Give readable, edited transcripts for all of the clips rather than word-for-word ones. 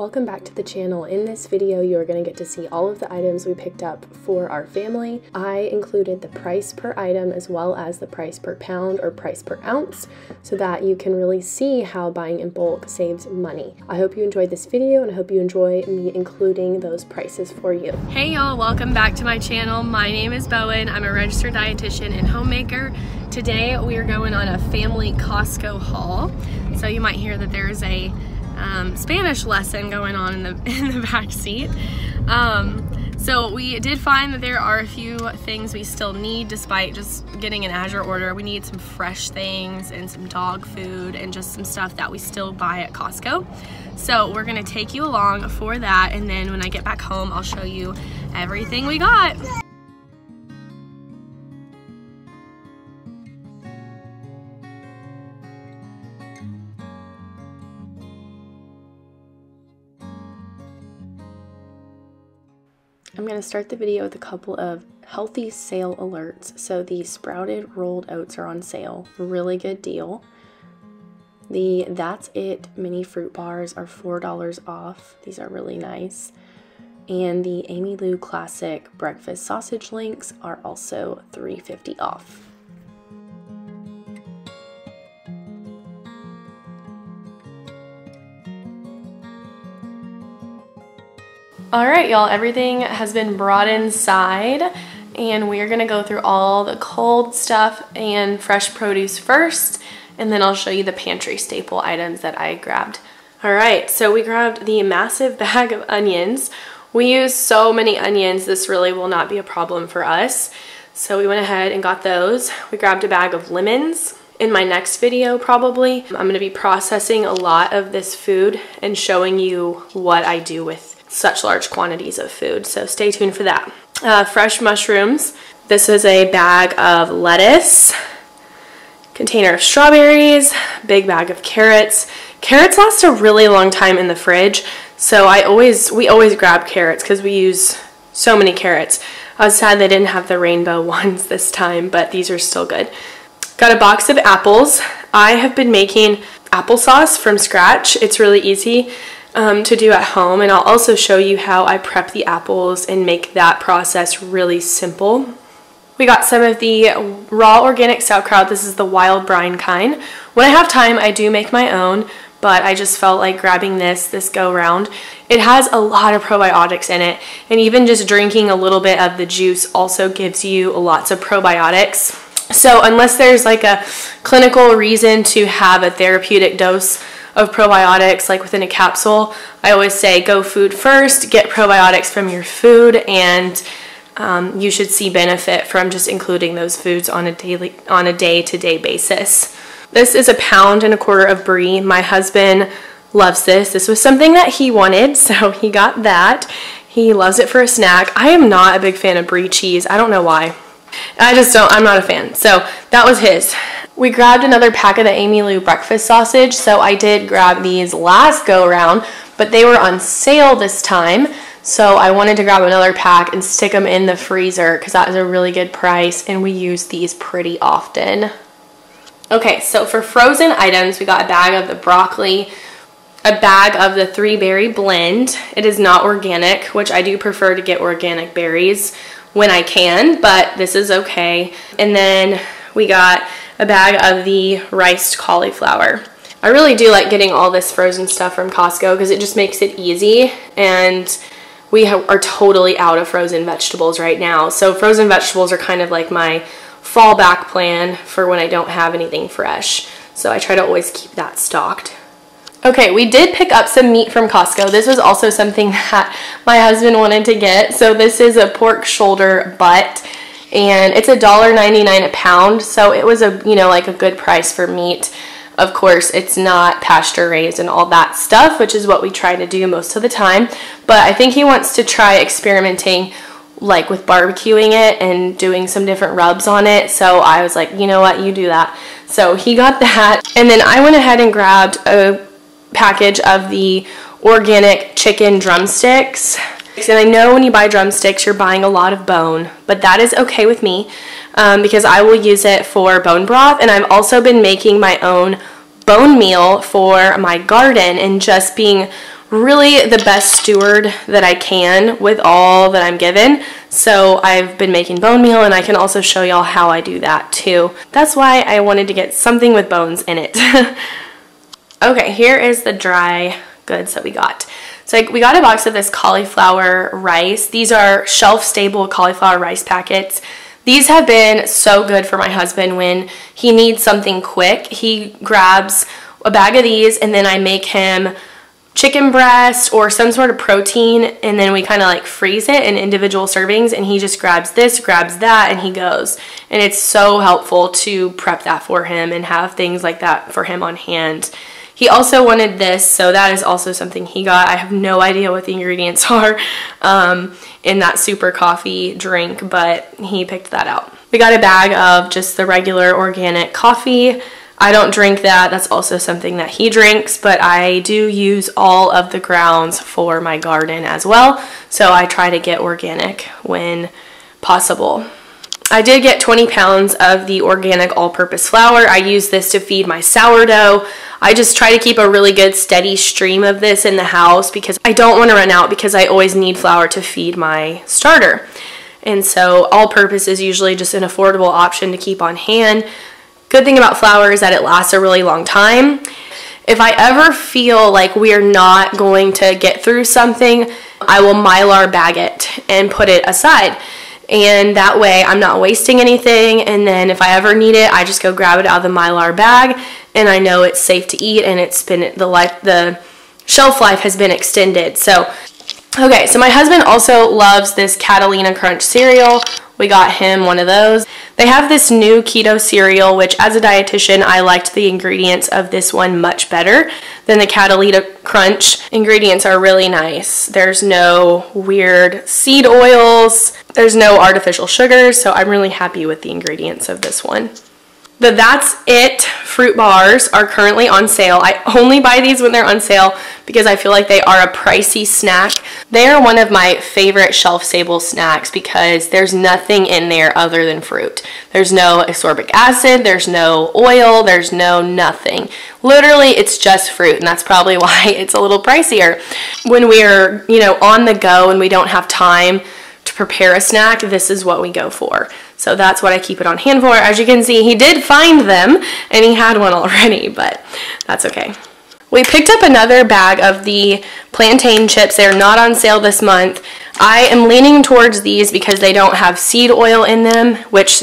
Welcome back to the channel. In this video, you're going to get to see all of the items we picked up for our family. I included the price per item as well as the price per pound or price per ounce so that you can really see how buying in bulk saves money. I hope you enjoyed this video and I hope you enjoy me including those prices for you. Hey y'all, welcome back to my channel. My name is Bowen. I'm a registered dietitian and homemaker. Today we are going on a family Costco haul. So you might hear that there's a Spanish lesson going on in the back seat. So we did find that there are a few things we still need despite just getting an Azure order. We need some fresh things and some dog food and just some stuff that we still buy at Costco. So we're gonna take you along for that, and then when I get back home I'll show you everything we got. I'm going to start the video with a couple of healthy sale alerts. So the sprouted rolled oats are on sale. Really good deal. The That's It mini fruit bars are $4 off. These are really nice. And the Amyloo classic breakfast sausage links are also $3.50 off. Alright y'all, everything has been brought inside and we are going to go through all the cold stuff and fresh produce first, and then I'll show you the pantry staple items that I grabbed. Alright, so we grabbed the massive bag of onions. We use so many onions, this really will not be a problem for us. So we went ahead and got those. We grabbed a bag of lemons. In my next video probably, I'm going to be processing a lot of this food and showing you what I do with such large quantities of food, so stay tuned for that. Fresh mushrooms. This is a bag of lettuce, container of strawberries, big bag of carrots. Carrots last a really long time in the fridge, so we always grab carrots because we use so many carrots. I was sad they didn't have the rainbow ones this time, but these are still good. Got a box of apples. I have been making applesauce from scratch. It's really easy to do at home, and I'll also show you how I prep the apples and make that process really simple. We got some of the raw organic sauerkraut. This is the wild brine kind. When I have time I do make my own, but I just felt like grabbing this go round. It has a lot of probiotics in it, and even just drinking a little bit of the juice also gives you lots of probiotics. So unless there's like a clinical reason to have a therapeutic dose of probiotics like within a capsule, I always say go food first, get probiotics from your food, and you should see benefit from just including those foods on a day-to-day basis. This is 1.25 pounds of brie. My husband loves this. This was something that he wanted, so he got that. He loves it for a snack. I am not a big fan of brie cheese. I don't know why. I'm not a fan. So that was his. We grabbed another pack of the Amyloo breakfast sausage. So I did grab these last go around, but they were on sale this time. So I wanted to grab another pack and stick them in the freezer because that was a really good price and we use these pretty often. Okay, so for frozen items, we got a bag of the broccoli, a bag of the 3-berry blend. It is not organic, which I do prefer to get organic berries when I can, but this is okay. And then we got a bag of the riced cauliflower. I really do like getting all this frozen stuff from Costco because it just makes it easy, and we are totally out of frozen vegetables right now. So frozen vegetables are kind of like my fallback plan for when I don't have anything fresh. So I try to always keep that stocked. Okay, we did pick up some meat from Costco. This was also something that my husband wanted to get. So this is a pork shoulder butt, and it's $1.99 a pound. So it was like a good price for meat. Of course, it's not pasture raised and all that stuff, which is what we try to do most of the time. But I think he wants to try experimenting like with barbecuing it and doing some different rubs on it. So I was like, you know what, you do that. So he got that. And then I went ahead and grabbed a package of the organic chicken drumsticks. And I know when you buy drumsticks, you're buying a lot of bone, but that is okay with me because I will use it for bone broth. And I've also been making my own bone meal for my garden and just being really the best steward that I can with all that I'm given. So I've been making bone meal, and I can also show y'all how I do that too. That's why I wanted to get something with bones in it. Okay, here is the dry goods that we got. So we got a box of this cauliflower rice. These are shelf-stable cauliflower rice packets. These have been so good for my husband when he needs something quick. He grabs a bag of these, and then I make him chicken breast or some sort of protein, and then we kind of like freeze it in individual servings, and he just grabs this, grabs that, and he goes. And it's so helpful to prep that for him and have things like that for him on hand. He also wanted this, so that is also something he got. I have no idea what the ingredients are in that super coffee drink, but he picked that out. We got a bag of just the regular organic coffee. I don't drink that. That's also something that he drinks, but I do use all of the grounds for my garden as well, so I try to get organic when possible. I did get 20 pounds of the organic all-purpose flour. I use this to feed my sourdough. I just try to keep a really good steady stream of this in the house because I don't want to run out, because I always need flour to feed my starter. And so all-purpose is usually just an affordable option to keep on hand. Good thing about flour is that it lasts a really long time. If I ever feel like we're not going to get through something, I will Mylar bag it and put it aside. And that way I'm not wasting anything, and then if I ever need it, I just go grab it out of the Mylar bag, and I know it's safe to eat, and it's been the shelf life has been extended. So okay, so my husband also loves this Catalina crunch cereal. We got him one of those. They have this new keto cereal, which as a dietitian, I liked the ingredients of this one much better than the Catalina crunch. Ingredients are really nice. There's no weird seed oils. There's no artificial sugars, so I'm really happy with the ingredients of this one. The That's It fruit bars are currently on sale. I only buy these when they're on sale because I feel like they are a pricey snack. They are one of my favorite shelf-stable snacks because there's nothing in there other than fruit. There's no ascorbic acid, there's no oil, there's no nothing. Literally, it's just fruit, and that's probably why it's a little pricier. When we're, on the go and we don't have time to prepare a snack, this is what we go for. So that's what I keep it on hand for. As you can see, he did find them, and he had one already, but that's okay. We picked up another bag of the Plantain Chips. They're not on sale this month. I am leaning towards these because they don't have seed oil in them, which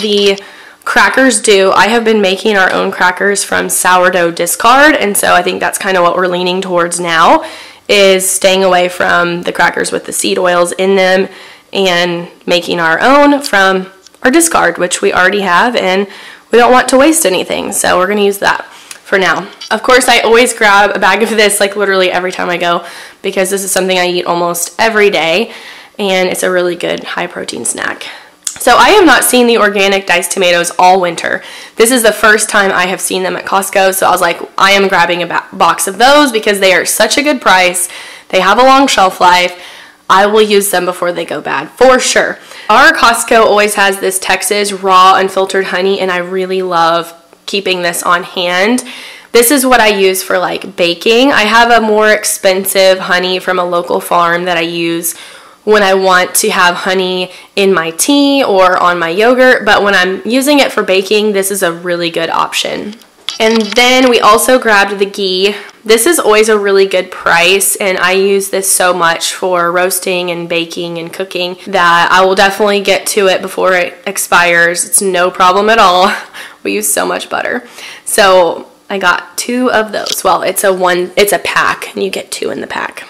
the crackers do. I have been making our own crackers from sourdough discard, and so I think that's kind of what we're leaning towards now, is staying away from the crackers with the seed oils in them and making our own from our discard, which we already have, and we don't want to waste anything, so we're going to use that for now. Of course, I always grab a bag of this like literally every time I go because this is something I eat almost every day, and it's a really good high protein snack. So I have not seen the organic diced tomatoes all winter. This is the first time I have seen them at Costco, so I was like, I am grabbing a box of those because they are such a good price. They have a long shelf life. I will use them before they go bad, for sure. Our Costco always has this Texas raw unfiltered honey, and I really love keeping this on hand. This is what I use for like baking. I have a more expensive honey from a local farm that I use when I want to have honey in my tea or on my yogurt, but when I'm using it for baking, this is a really good option. And then we also grabbed the ghee. This is always a really good price, and I use this so much for roasting and baking and cooking that I will definitely get to it before it expires. It's no problem at all. We use so much butter. So I got 2 of those. Well, it's a pack, and you get 2 in the pack.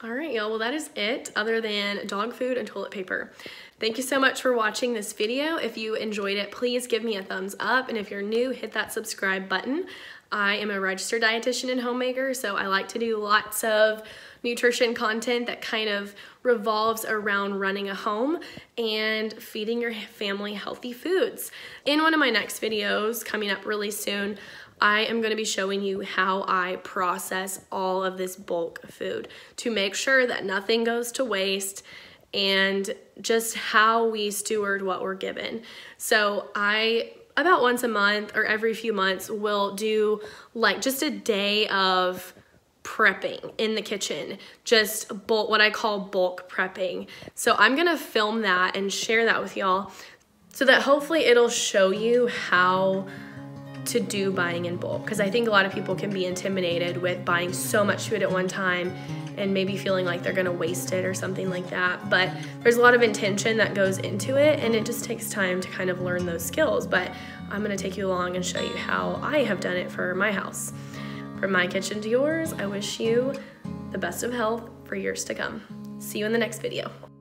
Alright y'all, well that is it, other than dog food and toilet paper. Thank you so much for watching this video. If you enjoyed it, please give me a thumbs up, and if you're new, hit that subscribe button. I am a registered dietitian and homemaker, so I like to do lots of nutrition content that kind of revolves around running a home and feeding your family healthy foods. In one of my next videos coming up really soon, I am going to be showing you how I process all of this bulk food to make sure that nothing goes to waste, and just how we steward what we're given. So I, about once a month or every few months, will do like just a day of prepping in the kitchen, just what I call bulk prepping. So I'm gonna film that and share that with y'all so that hopefully it'll show you how to do buying in bulk, because I think a lot of people can be intimidated with buying so much food at one time and maybe feeling like they're gonna waste it or something like that. But there's a lot of intention that goes into it, and it just takes time to kind of learn those skills. But I'm gonna take you along and show you how I have done it for my house. From my kitchen to yours, I wish you the best of health for years to come. See you in the next video.